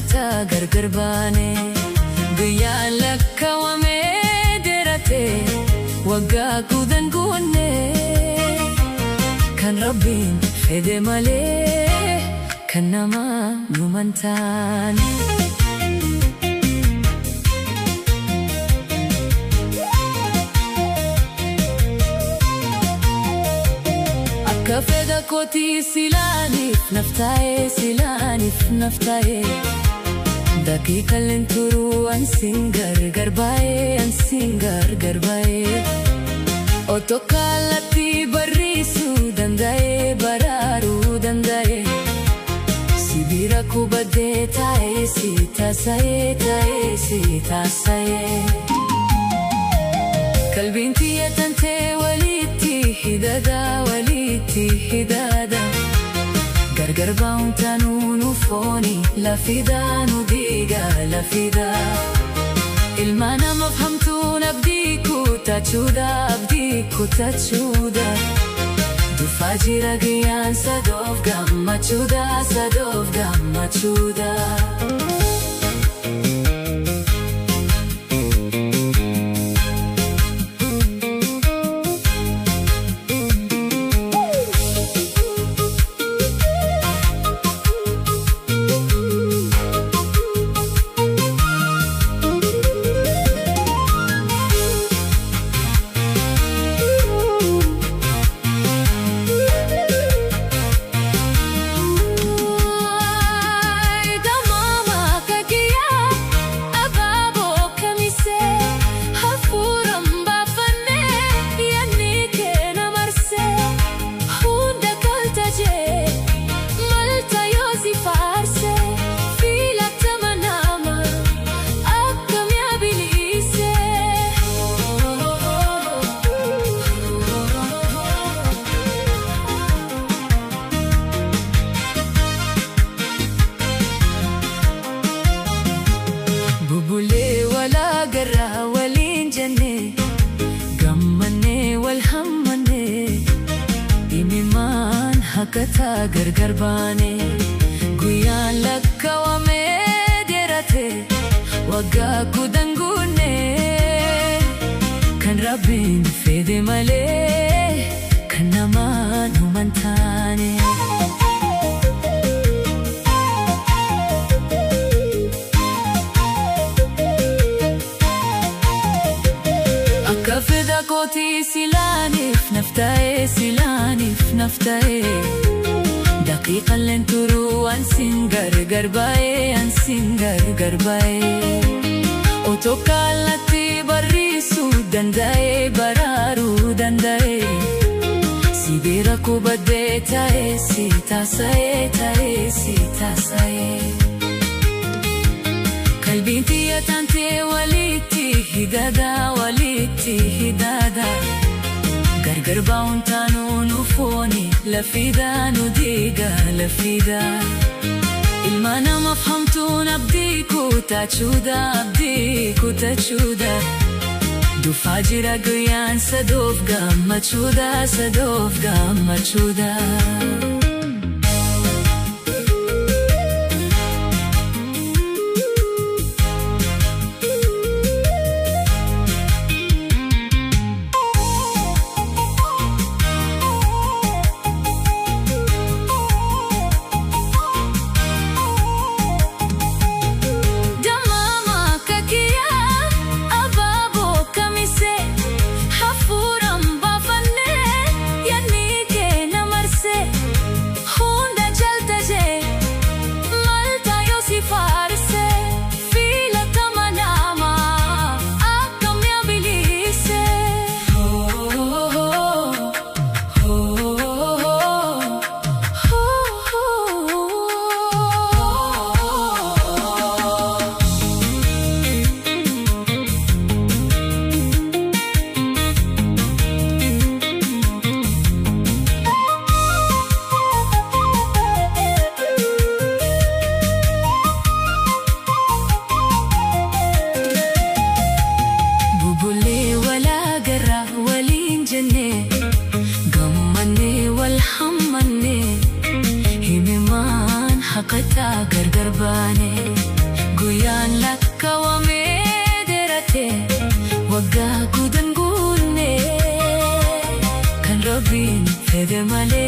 hakata gargar baane guyyaa lakkaawame derate waggaa gudan guunne kan rabbiin fedhe malee kan nama numantaan akka fedha kooti silaanif naftaa'e daqiiqa lenturu ansin gargar baay'ee otoo kalatti barriisuu danda'e baraaruu danda'e sibira kubadee taa'ee si taasa'ee qalbiin tiyyatantee walitti hidhada gargar baa'uun taanuu nu fooni lafidaa nu dhiiga lafidaa ilma namaaf hamtuun abdii kutachuudha dhufaa jira guyyaan sadoof gammachuudha bubulee walaa garraa waliin jenne gammanne wal hammanne dhimmimaan hakata gargar baane guyyaan lakkaawame derate waggaa gudan guunne kan rabbiin fedhe malee kan nama numantaane fedha kooti silaanif naftaa'e daqiiqa lenturu ansin gargar baay'ee otoo kalatti barriisuu danda'e baraaruu danda'e sibira kubadee taa'ee si taasa'ee qalbiin tiyyatantee walitti hidhada gargar baa'uun taanuu nu fooni lafidaa nu dhiiga lafidaa ilma namaaf hamtuun abdii kutachuudha dhufaa jira guyyaan sadoof gammachuudha fede malee